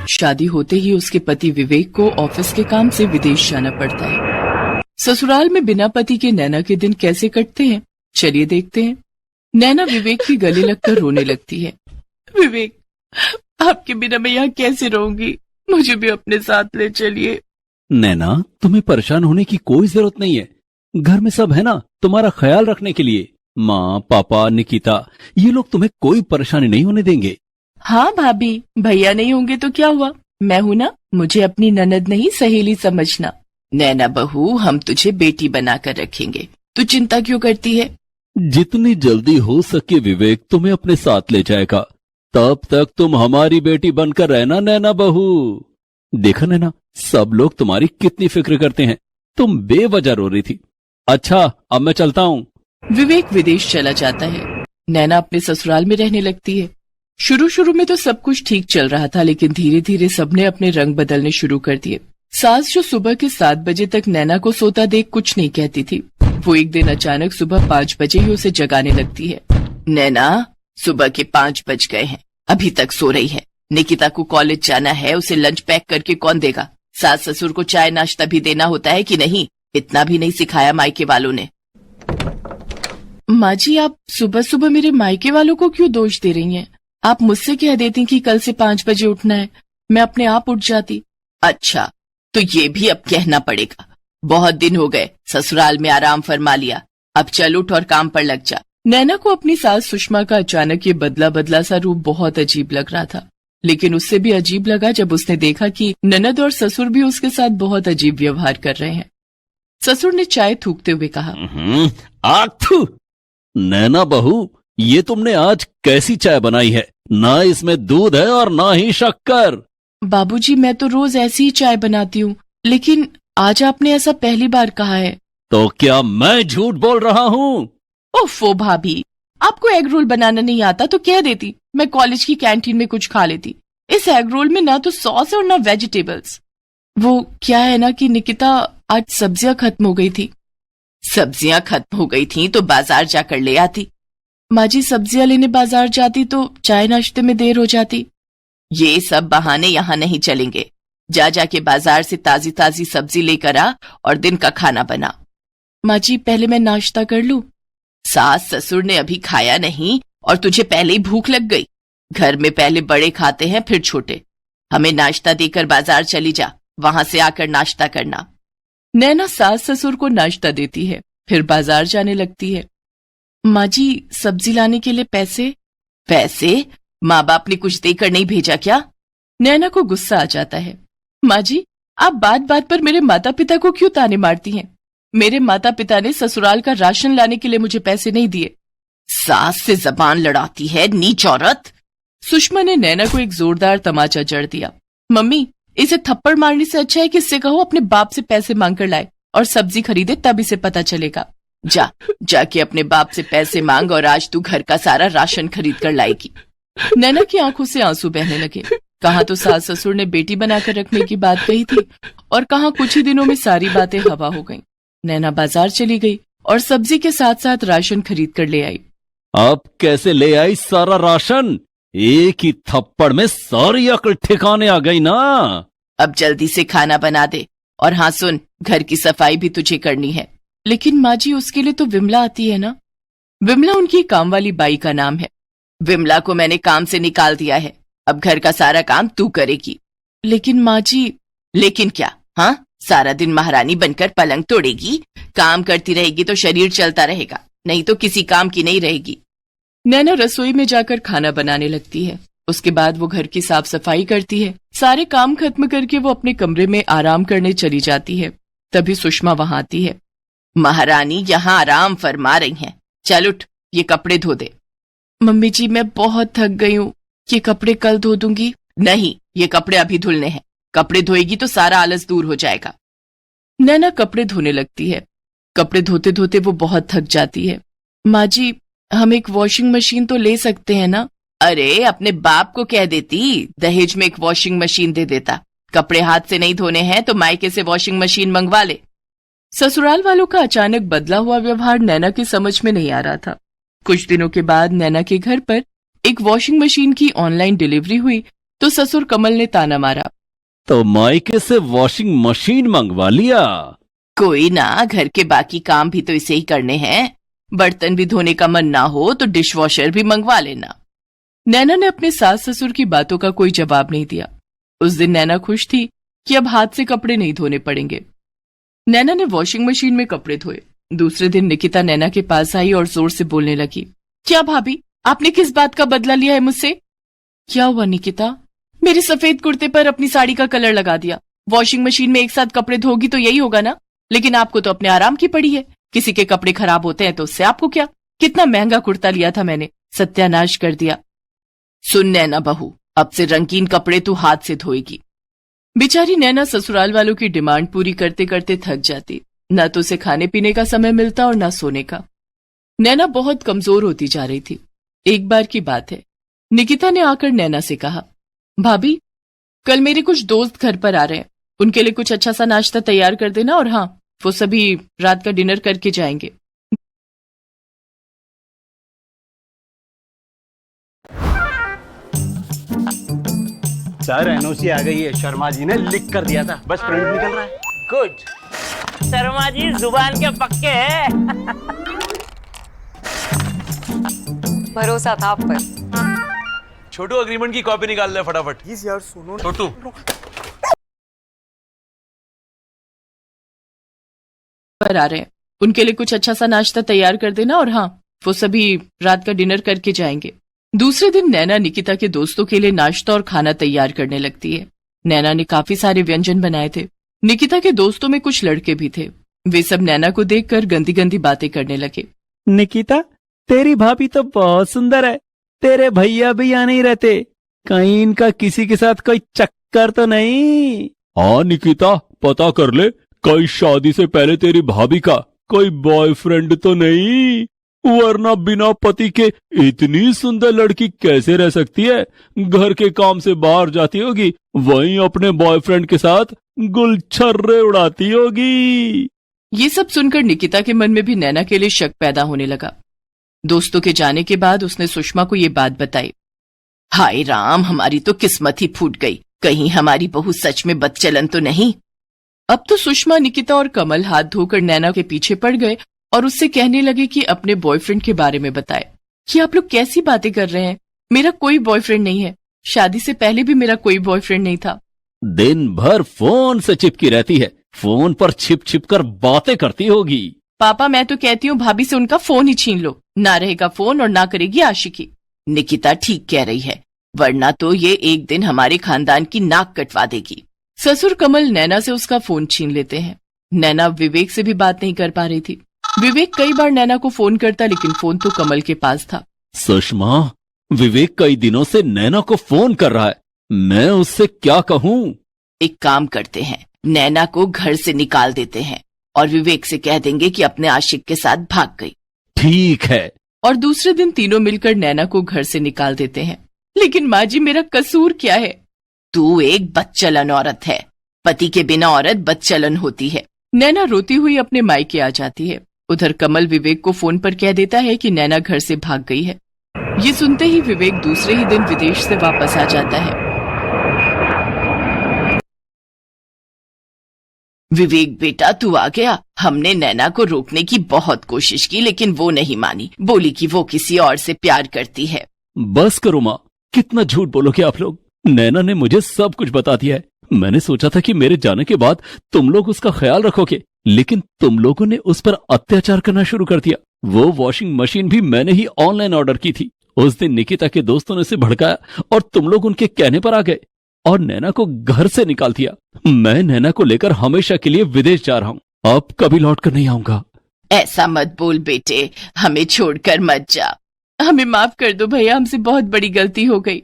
शादी होते ही उसके पति विवेक को ऑफिस के काम से विदेश जाना पड़ता है। ससुराल में बिना पति के नैना के दिन कैसे कटते हैं, चलिए देखते हैं। नैना विवेक की गले लगकर रोने लगती है। विवेक, आपके बिना मैं यहाँ कैसे रहूंगी, मुझे भी अपने साथ ले चलिए। नैना, तुम्हें परेशान होने की कोई जरूरत नहीं है। घर में सब है ना तुम्हारा ख्याल रखने के लिए। माँ, पापा, निकिता, ये लोग तुम्हें कोई परेशानी नहीं होने देंगे। हाँ भाभी, भैया नहीं होंगे तो क्या हुआ, मैं हूँ ना, मुझे अपनी ननद नहीं सहेली समझना। नैना बहू, हम तुझे बेटी बनाकर रखेंगे, तू चिंता क्यों करती है। जितनी जल्दी हो सके विवेक तुम्हें अपने साथ ले जाएगा, तब तक तुम हमारी बेटी बनकर रहना नैना बहू। देखा नैना, सब लोग तुम्हारी कितनी फिक्र करते हैं, तुम बेवजह रो रही थी। अच्छा, अब मैं चलता हूँ। विवेक विदेश चला जाता है। नैना अपने ससुराल में रहने लगती है। शुरू में तो सब कुछ ठीक चल रहा था, लेकिन धीरे धीरे सबने अपने रंग बदलने शुरू कर दिए। सास जो सुबह के 7 बजे तक नैना को सोता देख कुछ नहीं कहती थी, वो एक दिन अचानक सुबह 5 बजे ही उसे जगाने लगती है। नैना, सुबह के 5 बज गए हैं, अभी तक सो रही है। निकिता को कॉलेज जाना है, उसे लंच पैक करके कौन देगा। सास ससुर को चाय नाश्ता भी देना होता है कि नहीं, इतना भी नहीं सिखाया मायके वालों ने। माँ जी, आप सुबह सुबह मेरे मायके वालों को क्यों दोष दे रही हैं? आप मुझसे कह देती कि कल से 5 बजे उठना है, मैं अपने आप उठ जाती। अच्छा, तो ये भी अब कहना पड़ेगा। बहुत दिन हो गए, ससुराल में आराम फरमा लिया, अब चल उठ और काम पर लग जा। नैना को अपनी सास सुषमा का अचानक ये बदला बदला सा रूप बहुत अजीब लग रहा था, लेकिन उससे भी अजीब लगा जब उसने देखा कि ननद और ससुर भी उसके साथ बहुत अजीब व्यवहार कर रहे हैं। ससुर ने चाय थूकते हुए कहा, आथू, नैना बहू, ये तुमने आज कैसी चाय बनाई है, ना इसमें दूध है और ना ही शक्कर। बाबूजी, मैं तो रोज ऐसी ही चाय बनाती हूँ, लेकिन आज आपने ऐसा पहली बार कहा है। तो क्या मैं झूठ बोल रहा हूँ? ओफो भाभी, आपको एग रोल बनाना नहीं आता तो कह देती, मैं कॉलेज की कैंटीन में कुछ खा लेती। इस एग रोल में ना तो सॉस और ना वेजिटेबल्स। वो क्या है ना कि निकिता, आज सब्जियां खत्म हो गई थी। सब्जियां खत्म हो गई थी तो बाजार जाकर ले आती। माँ जी, सब्जियां लेने बाजार जाती तो चाय नाश्ते में देर हो जाती। ये सब बहाने यहाँ नहीं चलेंगे। जा जाके बाजार से ताजी ताजी सब्जी लेकर आ और दिन का खाना बना। माँ जी, पहले मैं नाश्ता कर लूं? सास ससुर ने अभी खाया नहीं और तुझे पहले ही भूख लग गई। घर में पहले बड़े खाते हैं फिर छोटे। हमें नाश्ता देकर बाजार चली जा, वहां से आकर नाश्ता करना। नैना सास ससुर को नाश्ता देती है, फिर बाजार जाने लगती है। माँ जी, सब्जी लाने के लिए पैसे? पैसे? माँ बाप ने कुछ देकर नहीं भेजा क्या? नैना को गुस्सा आ जाता है। माँ जी, आप बात बात पर मेरे माता पिता को क्यों ताने मारती हैं? मेरे माता पिता ने ससुराल का राशन लाने के लिए मुझे पैसे नहीं दिए। सास से जबान लड़ाती है, नीच औरत। सुषमा ने नैना को एक जोरदार तमाचा जड़ दिया। मम्मी, इसे थप्पड़ मारने से अच्छा है कि इससे कहो अपने बाप से पैसे मांग कर लाए और सब्जी खरीदे, तब इसे पता चलेगा। जाके अपने बाप से पैसे मांग और आज तू घर का सारा राशन खरीद कर लाएगी। नैना की आंखों से आंसू बहने लगे। कहाँ तो सास ससुर ने बेटी बनाकर रखने की बात कही थी और कहाँ कुछ ही दिनों में सारी बातें हवा हो गईं। नैना बाजार चली गई और सब्जी के साथ साथ राशन खरीद कर ले आई। अब कैसे ले आई सारा राशन? एक ही थप्पड़ में सारी अकल ठिकाने आ गई ना। अब जल्दी से खाना बना दे, और हाँ सुन, घर की सफाई भी तुझे करनी है। लेकिन माँ जी, उसके लिए तो विमला आती है ना। विमला उनकी काम वाली बाई का नाम है। विमला को मैंने काम से निकाल दिया है, अब घर का सारा काम तू करेगी। लेकिन माँ जी। लेकिन क्या? हाँ, सारा दिन महारानी बनकर पलंग तोड़ेगी, काम करती रहेगी तो शरीर चलता रहेगा, नहीं तो किसी काम की नहीं रहेगी। नैना रसोई में जाकर खाना बनाने लगती है। उसके बाद वो घर की साफ सफाई करती है। सारे काम खत्म करके वो अपने कमरे में आराम करने चली जाती है। तभी सुषमा वहां आती है। महारानी यहाँ आराम फरमा रही हैं, चल उठ, ये कपड़े धो दे। मम्मी जी, मैं बहुत थक गई हूँ, ये कपड़े कल धो दूंगी। नहीं, ये कपड़े अभी धुलने हैं, कपड़े धोएगी तो सारा आलस दूर हो जाएगा। नैना कपड़े धोने लगती है। कपड़े धोते धोते वो बहुत थक जाती है। माँ जी, हम एक वॉशिंग मशीन तो ले सकते हैं ना? अरे, अपने बाप को कह देती, दहेज में एक वॉशिंग मशीन दे देता। कपड़े हाथ से नहीं धोने हैं तो मायके से वॉशिंग मशीन मंगवा ले। ससुराल वालों का अचानक बदला हुआ व्यवहार नैना की समझ में नहीं आ रहा था। कुछ दिनों के बाद नैना के घर पर एक वॉशिंग मशीन की ऑनलाइन डिलीवरी हुई तो ससुर कमल ने ताना मारा। तो मायके से वॉशिंग मशीन मंगवा लिया? कोई ना, घर के बाकी काम भी तो इसे ही करने हैं। बर्तन भी धोने का मन ना हो तो डिश वॉशर भी मंगवा लेना। नैना ने अपने सास ससुर की बातों का कोई जवाब नहीं दिया। उस दिन नैना खुश थी कि अब हाथ से कपड़े नहीं धोने पड़ेंगे। नैना ने वॉशिंग मशीन में कपड़े धोए। दूसरे दिन निकिता नैना के पास आई और जोर से बोलने लगी, क्या भाभी, आपने किस बात का बदला लिया है मुझसे? क्या हुआ निकिता? मेरे सफेद कुर्ते पर अपनी साड़ी का कलर लगा दिया। वॉशिंग मशीन में एक साथ कपड़े धोगी तो यही होगा ना, लेकिन आपको तो अपने आराम की पड़ी है। किसी के कपड़े खराब होते हैं तो उससे आपको क्या? कितना महंगा कुर्ता लिया था मैंने, सत्यानाश कर दिया। सुन नैना बहू, अब से रंगीन कपड़े तू हाथ से धोएगी। बेचारी नैना ससुराल वालों की डिमांड पूरी करते करते थक जाती। न तो उसे खाने पीने का समय मिलता और न सोने का। नैना बहुत कमजोर होती जा रही थी। एक बार की बात है, निकिता ने आकर नैना से कहा, भाभी, कल मेरे कुछ दोस्त घर पर आ रहे हैं, उनके लिए कुछ अच्छा सा नाश्ता तैयार कर देना, और हाँ, वो सभी रात का डिनर करके जाएंगे। सर एनओसी आ गई है, शर्मा जी ने लिख कर दिया था, बस प्रिंट निकल रहा है। गुड, शर्मा जी जुबान के पक्के हैं। भरोसा था आप पर। छोटू अग्रीमेंट की कॉपी निकाल ले फटाफट। प्लीज यार सुनो। छोटू, पर आ रहे हैं, उनके लिए कुछ अच्छा सा नाश्ता तैयार कर देना, और हाँ, वो सभी रात का डिनर करके जाएंगे। दूसरे दिन नैना निकिता के दोस्तों के लिए नाश्ता और खाना तैयार करने लगती है। नैना ने काफी सारे व्यंजन बनाए थे। निकिता के दोस्तों में कुछ लड़के भी थे। वे सब नैना को देखकर गंदी गंदी बातें करने लगे। निकिता, तेरी भाभी तो बहुत सुंदर है। तेरे भैया भी यहाँ नहीं रहते, कहीं इनका किसी के साथ कोई चक्कर तो नहीं? हाँ निकिता, पता कर ले, कहीं शादी से पहले तेरी भाभी का कोई बॉयफ्रेंड तो नहीं, वरना बिना पति के इतनी सुंदर लड़की कैसे रह सकती है? घर के काम से बाहर जाती होगी, वहीं अपने बॉयफ्रेंड के साथ गुलछर्रे उड़ाती होगी। ये सब सुनकर निकिता के मन में भी नैना के लिए शक पैदा होने लगा। दोस्तों के जाने के बाद उसने सुषमा को ये बात बताई। हाय राम, हमारी तो किस्मत ही फूट गई, कहीं हमारी बहू सच में बदचलन तो नहीं। अब तो सुषमा, निकिता और कमल हाथ धोकर नैना के पीछे पड़ गए और उससे कहने लगे कि अपने बॉयफ्रेंड के बारे में बताए। कि आप लोग कैसी बातें कर रहे हैं? मेरा कोई बॉयफ्रेंड नहीं है, शादी से पहले भी मेरा कोई बॉयफ्रेंड नहीं था। दिन भर फोन से चिपकी रहती है, फोन पर छिप छिप कर बातें करती होगी। पापा, मैं तो कहती हूँ भाभी से उनका फोन ही छीन लो, ना रहेगा फोन और ना करेगी आशिकी। निकिता ठीक कह रही है, वरना तो ये एक दिन हमारे खानदान की नाक कटवा देगी। ससुर कमल नैना से उसका फोन छीन लेते हैं। नैना विवेक से भी बात नहीं कर पा रही थी। विवेक कई बार नैना को फोन करता, लेकिन फोन तो कमल के पास था। सुषमा, विवेक कई दिनों से नैना को फोन कर रहा है, मैं उससे क्या कहूँ? एक काम करते हैं, नैना को घर से निकाल देते हैं और विवेक से कह देंगे कि अपने आशिक के साथ भाग गई। ठीक है। और दूसरे दिन तीनों मिलकर नैना को घर से निकाल देते हैं। लेकिन माँ जी, मेरा कसूर क्या है? तू एक बदचलन औरत है, पति के बिना औरत बदचलन होती है। नैना रोती हुई अपने मायके आ जाती है। उधर कमल विवेक को फोन पर कह देता है कि नैना घर से भाग गई है। ये सुनते ही विवेक दूसरे ही दिन विदेश से वापस आ जाता है। विवेक बेटा, तू आ गया। हमने नैना को रोकने की बहुत कोशिश की, लेकिन वो नहीं मानी, बोली कि वो किसी और से प्यार करती है। बस करो माँ, कितना झूठ बोलोगे आप लोग। नैना ने मुझे सब कुछ बता दिया है। मैंने सोचा था कि मेरे जाने के बाद तुम लोग उसका ख्याल रखोगे, लेकिन तुम लोगों ने उस पर अत्याचार करना शुरू कर दिया। वो वॉशिंग मशीन भी मैंने ही ऑनलाइन ऑर्डर की थी। उस दिन निकिता के दोस्तों ने उसे भड़काया और तुम लोग उनके कहने पर आ गए और नैना को घर से निकाल दिया। मैं नैना को लेकर हमेशा के लिए विदेश जा रहा हूँ, अब कभी लौट कर नहीं आऊंगा। ऐसा मत बोल बेटे, हमें छोड़कर मत जा। हमें माफ कर दो भैया, हमसे बहुत बड़ी गलती हो गई।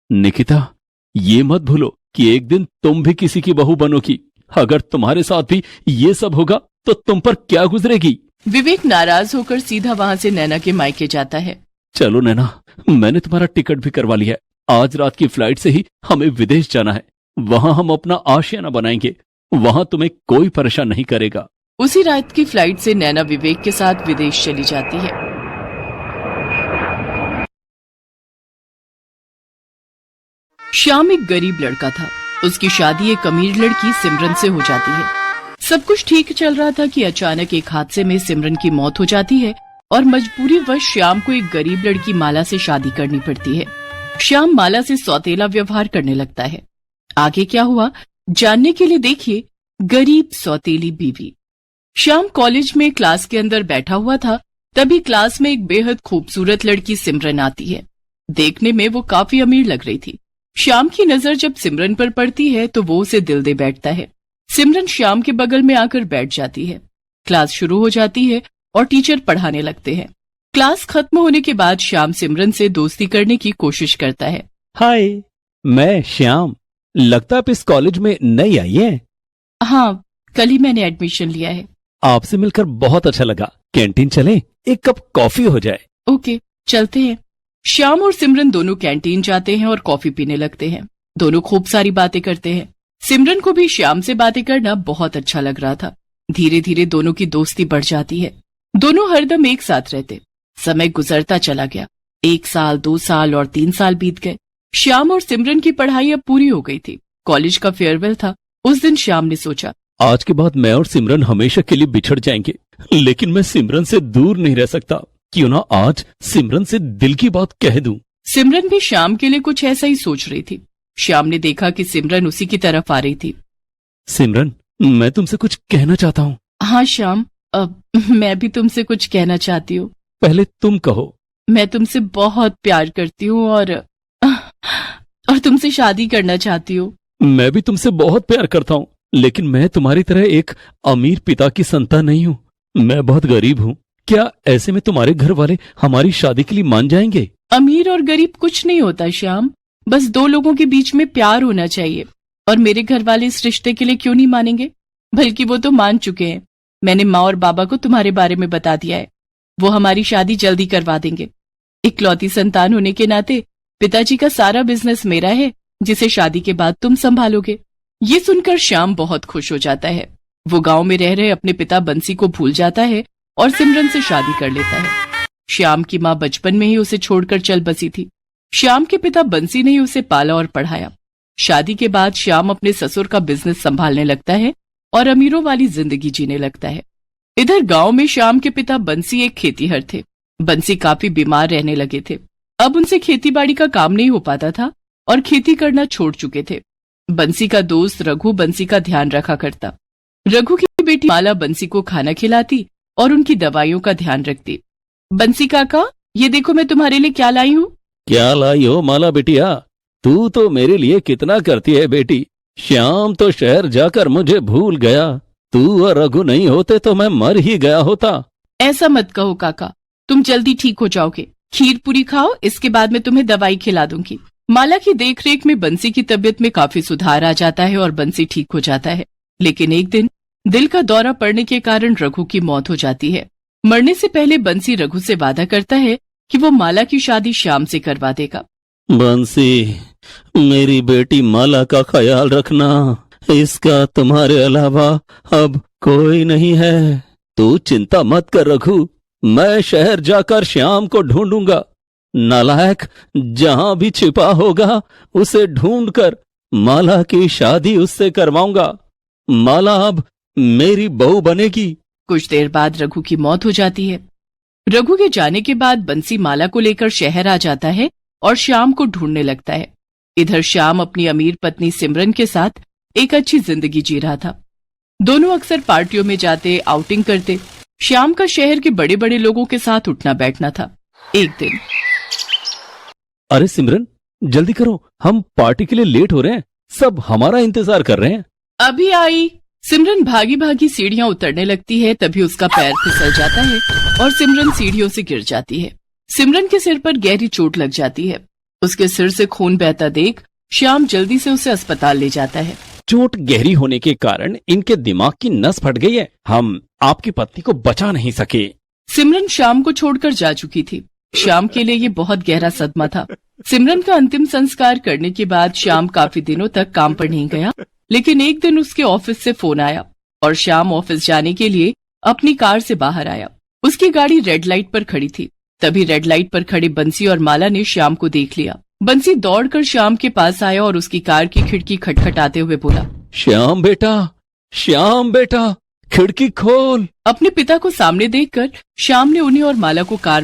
निकिता, ये मत भूलो कि एक दिन तुम भी किसी की बहू बनोगी। अगर तुम्हारे साथ भी ये सब होगा तो तुम पर क्या गुजरेगी? विवेक नाराज होकर सीधा वहाँ से नैना के मायके जाता है। चलो नैना, मैंने तुम्हारा टिकट भी करवा लिया है। आज रात की फ्लाइट से ही हमें विदेश जाना है। वहां हम अपना आशियाना बनाएंगे, वहां तुम्हें कोई परेशान नहीं करेगा। उसी रात की फ्लाइट से नैना विवेक के साथ विदेश चली जाती है। श्याम एक गरीब लड़का था। उसकी शादी एक अमीर लड़की सिमरन से हो जाती है। सब कुछ ठीक चल रहा था कि अचानक एक हादसे में सिमरन की मौत हो जाती है और मजबूरीवश श्याम को एक गरीब लड़की माला से शादी करनी पड़ती है। श्याम माला से सौतेला व्यवहार करने लगता है। आगे क्या हुआ जानने के लिए देखिए गरीब सौतेली बीवी। श्याम कॉलेज में क्लास के अंदर बैठा हुआ था, तभी क्लास में एक बेहद खूबसूरत लड़की सिमरन आती है। देखने में वो काफी अमीर लग रही थी। श्याम की नजर जब सिमरन पर पड़ती है तो वो उसे दिल दे बैठता है। सिमरन श्याम के बगल में आकर बैठ जाती है। क्लास शुरू हो जाती है और टीचर पढ़ाने लगते हैं। क्लास खत्म होने के बाद श्याम सिमरन से दोस्ती करने की कोशिश करता है। हाय, मैं श्याम। लगता आप इस कॉलेज में नई आई है। हाँ, कल ही मैंने एडमिशन लिया है। आपसे मिलकर बहुत अच्छा लगा। कैंटीन चलें, एक कप कॉफी हो जाए। ओके, चलते हैं। श्याम और सिमरन दोनों कैंटीन जाते हैं और कॉफी पीने लगते हैं। दोनों खूब सारी बातें करते हैं। सिमरन को भी श्याम से बातें करना बहुत अच्छा लग रहा था। धीरे धीरे दोनों की दोस्ती बढ़ जाती है। दोनों हरदम एक साथ रहते। समय गुजरता चला गया। 1 साल, 2 साल और 3 साल बीत गए। श्याम और सिमरन की पढ़ाई अब पूरी हो गई थी। कॉलेज का फेयरवेल था। उस दिन श्याम ने सोचा, आज के बाद मैं और सिमरन हमेशा के लिए बिछड़ जाएंगे, लेकिन मैं सिमरन से दूर नहीं रह सकता। क्यों ना आज सिमरन से दिल की बात कह दूं। सिमरन भी श्याम के लिए कुछ ऐसा ही सोच रही थी। श्याम ने देखा कि सिमरन उसी की तरफ आ रही थी। सिमरन, मैं तुमसे कुछ कहना चाहता हूँ। हाँ श्याम, मैं भी तुमसे कुछ कहना चाहती हूँ। पहले तुम कहो। मैं तुमसे बहुत प्यार करती हूँ और तुमसे शादी करना चाहती हूँ। मैं भी तुमसे बहुत प्यार करता हूँ, लेकिन मैं तुम्हारी तरह एक अमीर पिता की संतान नहीं हूँ। मैं बहुत गरीब हूँ। क्या ऐसे में तुम्हारे घर वाले हमारी शादी के लिए मान जाएंगे? अमीर और गरीब कुछ नहीं होता श्याम, बस 2 लोगों के बीच में प्यार होना चाहिए। और मेरे घर वाले इस रिश्ते के लिए क्यों नहीं मानेंगे? बल्कि वो तो मान चुके हैं। मैंने माँ और बाबा को तुम्हारे बारे में बता दिया है। वो हमारी शादी जल्दी करवा देंगे। इकलौती संतान होने के नाते पिताजी का सारा बिजनेस मेरा है, जिसे शादी के बाद तुम संभालोगे। ये सुनकर श्याम बहुत खुश हो जाता है। वो गांव में रह रहे अपने पिता बंसी को भूल जाता है और सिमरन से शादी कर लेता है। श्याम की माँ बचपन में ही उसे छोड़कर चल बसी थी। श्याम के पिता बंसी ने ही उसे पाला और पढ़ाया। शादी के बाद श्याम अपने ससुर का बिजनेस संभालने लगता है और अमीरों वाली जिंदगी जीने लगता है। इधर गांव में श्याम के पिता बंसी एक खेतीहर थे। बंसी काफी बीमार रहने लगे थे। अब उनसे खेतीबाड़ी का काम नहीं हो पाता था और खेती करना छोड़ चुके थे। बंसी का दोस्त रघु बंसी का ध्यान रखा करता। रघु की बेटी माला बंसी को खाना खिलाती और उनकी दवाइयों का ध्यान रखती। बंसी काका, ये देखो मैं तुम्हारे लिए क्या लाई हूँ। क्या लाई हो माला बेटिया? तू तो मेरे लिए कितना करती है बेटी। श्याम तो शहर जाकर मुझे भूल गया। तू और रघु नहीं होते तो मैं मर ही गया होता। ऐसा मत कहो काका, तुम जल्दी ठीक हो जाओगे। खीर पूरी खाओ, इसके बाद मैं तुम्हें दवाई खिला दूंगी। माला की देखरेख में बंसी की तबीयत में काफी सुधार आ जाता है और बंसी ठीक हो जाता है। लेकिन एक दिन दिल का दौरा पड़ने के कारण रघु की मौत हो जाती है। मरने से पहले बंसी रघु से वादा करता है कि वो माला की शादी श्याम से करवा देगा। बंसी, मेरी बेटी माला का ख्याल रखना। इसका तुम्हारे अलावा अब कोई नहीं है। तू चिंता मत कर रघु, मैं शहर जाकर श्याम को ढूंढूंगा। नालायक जहां भी छिपा होगा उसे ढूंढकर माला की शादी उससे करवाऊंगा। माला अब मेरी बहू बनेगी। कुछ देर बाद रघु की मौत हो जाती है। रघु के जाने के बाद बंसी माला को लेकर शहर आ जाता है और श्याम को ढूंढने लगता है। इधर श्याम अपनी अमीर पत्नी सिमरन के साथ एक अच्छी जिंदगी जी रहा था। दोनों अक्सर पार्टियों में जाते, आउटिंग करते। श्याम का शहर के बड़े बड़े लोगों के साथ उठना बैठना था। एक दिन, अरे सिमरन, जल्दी करो, हम पार्टी के लिए लेट हो रहे हैं। सब हमारा इंतजार कर रहे हैं। अभी आई। सिमरन भागी भागी सीढ़ियां उतरने लगती है, तभी उसका पैर फिसल जाता है और सिमरन सीढ़ियों से गिर जाती है। सिमरन के सिर पर गहरी चोट लग जाती है। उसके सिर से खून बहता देख श्याम जल्दी से उसे अस्पताल ले जाता है। चोट गहरी होने के कारण इनके दिमाग की नस फट गई है। हम आपकी पत्नी को बचा नहीं सके। सिमरन श्याम को छोड़कर जा चुकी थी। श्याम के लिए ये बहुत गहरा सदमा था। सिमरन का अंतिम संस्कार करने के बाद श्याम काफी दिनों तक काम पर नहीं गया, लेकिन एक दिन उसके ऑफिस से फोन आया और श्याम ऑफिस जाने के लिए अपनी कार से बाहर आया। उसकी गाड़ी रेड लाइट पर खड़ी थी। तभी रेड लाइट पर खड़े बंसी और माला ने श्याम को देख लिया। बंसी दौड़कर श्याम के पास आया और उसकी कार की खिड़की खटखटाते हुए बोला, श्याम बेटा खिड़की खोल। अपने पिता को सामने देखकर श्याम ने उन्हें और माला को कार